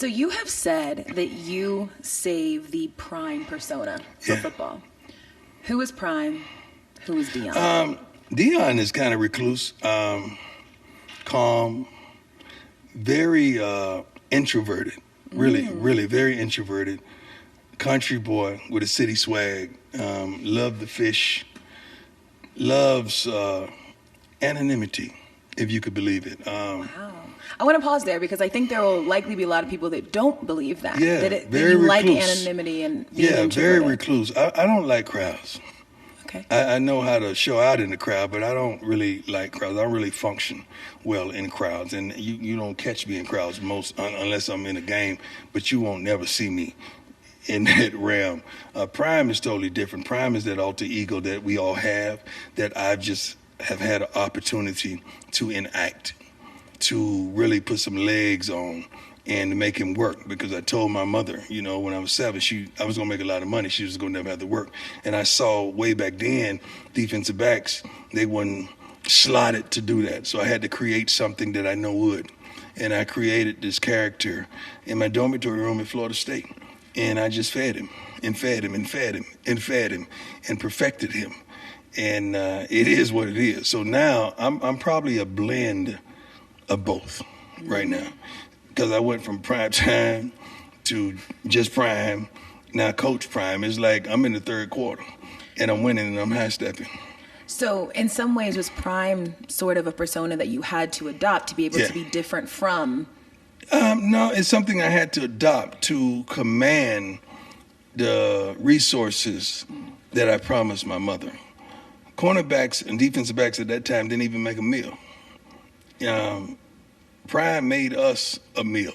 So you have said that you save the Prime persona for football. Who is Prime? Who is Deion? Deion is kind of recluse, calm, very introverted, really very introverted. Country boy with a city swag, loved the fish, loves anonymity, if you could believe it. Wow. I want to pause there because I think there will likely be a lot of people that don't believe that. Yeah, that very you recluse. like anonymity and being introverted. Very recluse. I don't like crowds. Okay. I know how to show out in the crowd, but I don't really like crowds. I don't really function well in crowds, and you don't catch me in crowds unless I'm in a game, but you won't never see me in that realm. Prime is totally different. Prime is that alter ego that we all have, that I've just have had an opportunity to enact, to really put some legs on and to make him work. Because I told my mother, when I was 7, I was going to make a lot of money. She was going to never have to work. And I saw way back then, defensive backs, they weren't slotted to do that. So I had to create something that I know would. And I created this character in my dormitory room at Florida State. And I just fed him and fed him and fed him and fed him and perfected him. And it is what it is. So now I'm probably a blend of both right now, because I went from prime time to just prime. Now Coach Prime is like I'm in the third quarter and I'm winning and I'm high stepping. So in some ways was Prime sort of a persona that you had to adopt to be able to be different from? No, it's something I had to adopt to command the resources that I promised my mother. Cornerbacks and defensive backs at that time didn't even make a meal. Prime made us a meal,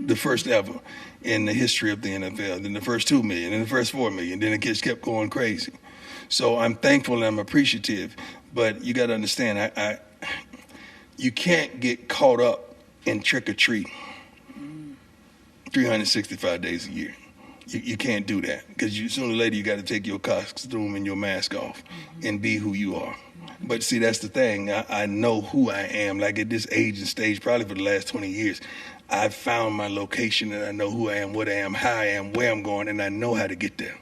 the first ever in the history of the NFL. Then the first 2 million, then the first 4 million, then it just kept going crazy. So I'm thankful and I'm appreciative, but you got to understand, you can't get caught up in trick or treat 365 days a year. You can't do that, because sooner or later you got to take your costume and your mask off and be who you are. But see, that's the thing. I know who I am. Like at this age and stage, probably for the last 20 years, I've found my location and I know who I am, what I am, how I am, where I'm going, and I know how to get there.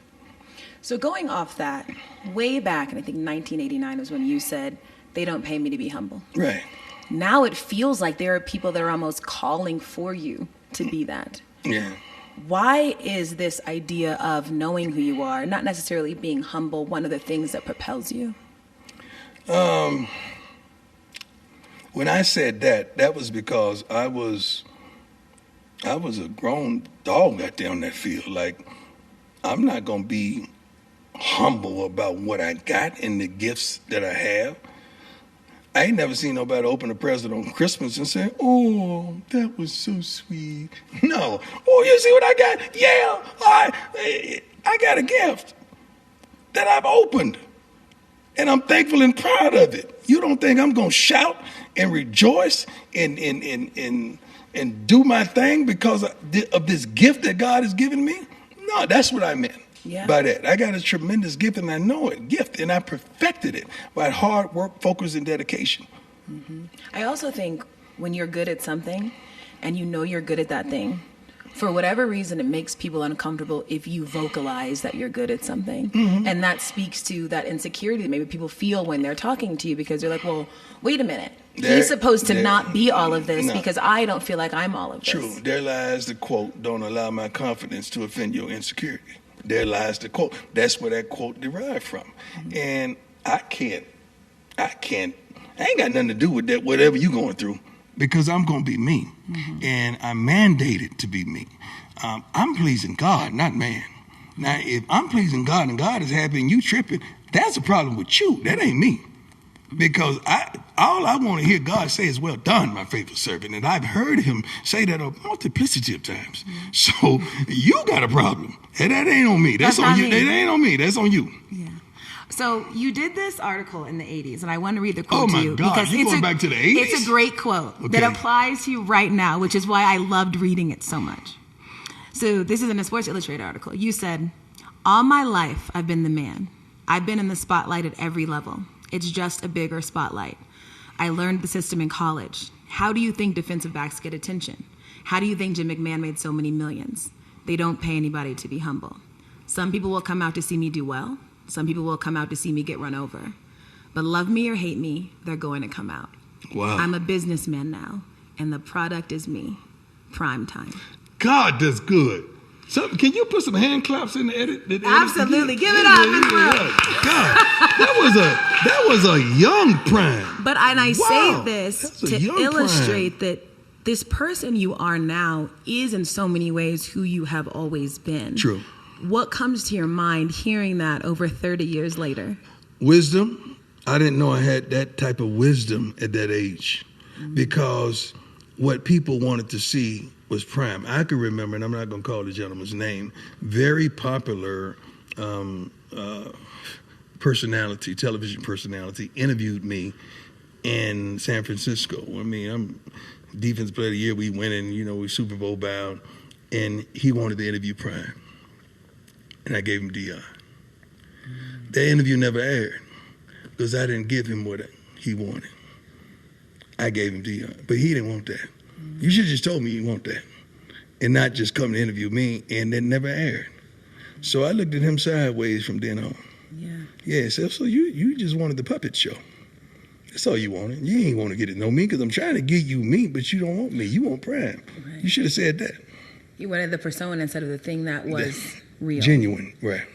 So going off that, way back, and I think 1989 was when you said, they don't pay me to be humble. Right. Now it feels like there are people that are almost calling for you to be that. Yeah. Why is this idea of knowing who you are, not necessarily being humble, one of the things that propels you? When I said that was because I was a grown dog out there on that field. Like, I'm not going to be humble about what I got and the gifts that I have. I ain't never seen nobody open a present on Christmas and say, "Oh, that was so sweet." No. "Oh, you see what I got? Yeah, I got a gift that I've opened, and I'm thankful and proud of it. You don't think I'm gonna shout and rejoice and do my thing because of this gift that God has given me?" No, that's what I meant. Yeah. By that. I got a tremendous gift, and I know it, and I perfected it by hard work, focus, and dedication. Mm-hmm. I also think when you're good at something and you know you're good at that thing, for whatever reason, it makes people uncomfortable if you vocalize that you're good at something. Mm-hmm. And that speaks to that insecurity that maybe people feel when they're talking to you, because they're like, well, wait a minute. He's supposed to not be all of this because I don't feel like I'm all of this. True. There lies the quote, "Don't allow my confidence to offend your insecurity." There lies the quote. That's where that quote derived from. Mm-hmm. And I ain't got nothing to do with that, whatever you going through, because I'm going to be me. Mm-hmm. And I'm mandated to be me. I'm pleasing God, not man. Now, if I'm pleasing God and God is happy and you tripping, that's a problem with you. That ain't me. Because all I want to hear God say is, "Well done, my faithful servant." And I've heard him say that a multiplicity of times. Mm-hmm. So you got a problem. And that ain't on me. That's on you. That ain't on me. That's on you. Yeah. So you did this article in the 80s, and I want to read the quote to you. Oh, my God. Because it's going back to the 80s? It's a great quote that applies to you right now, which is why I loved reading it so much. So this is in a Sports Illustrated article. You said, "All my life, I've been the man. I've been in the spotlight at every level. It's just a bigger spotlight. I learned the system in college. How do you think defensive backs get attention? How do you think Jim McMahon made so many millions? They don't pay anybody to be humble. Some people will come out to see me do well. Some people will come out to see me get run over. But love me or hate me, they're going to come out. Wow. I'm a businessman now, and the product is me. Prime time. God, that's good. So, can you put some hand claps in the edit? Absolutely. Give it up as well. God, that was a young Prime. But I say this That's a to young illustrate Prime. that this person you are now is in so many ways who you have always been. True. What comes to your mind hearing that over 30 years later? Wisdom. I didn't know I had that type of wisdom at that age, because what people wanted to see was Prime. I could remember, and I'm not going to call the gentleman's name, very popular personality, television personality, interviewed me in San Francisco. I mean, I'm defense player of the year. We went in, we Super Bowl bound, and he wanted to interview Prime, and I gave him Deion. That interview never aired because I didn't give him what he wanted. I gave him Deion, but he didn't want that. You should have just told me you want that and not just come to interview me, and it never aired. So I looked at him sideways from then on. Yeah, so you just wanted the puppet show. That's all you wanted. You ain't want to get to know me because I'm trying to give you me, but you don't want me. You want Prime. Right. You should have said that. You wanted the persona instead of the thing that was real. Genuine, right.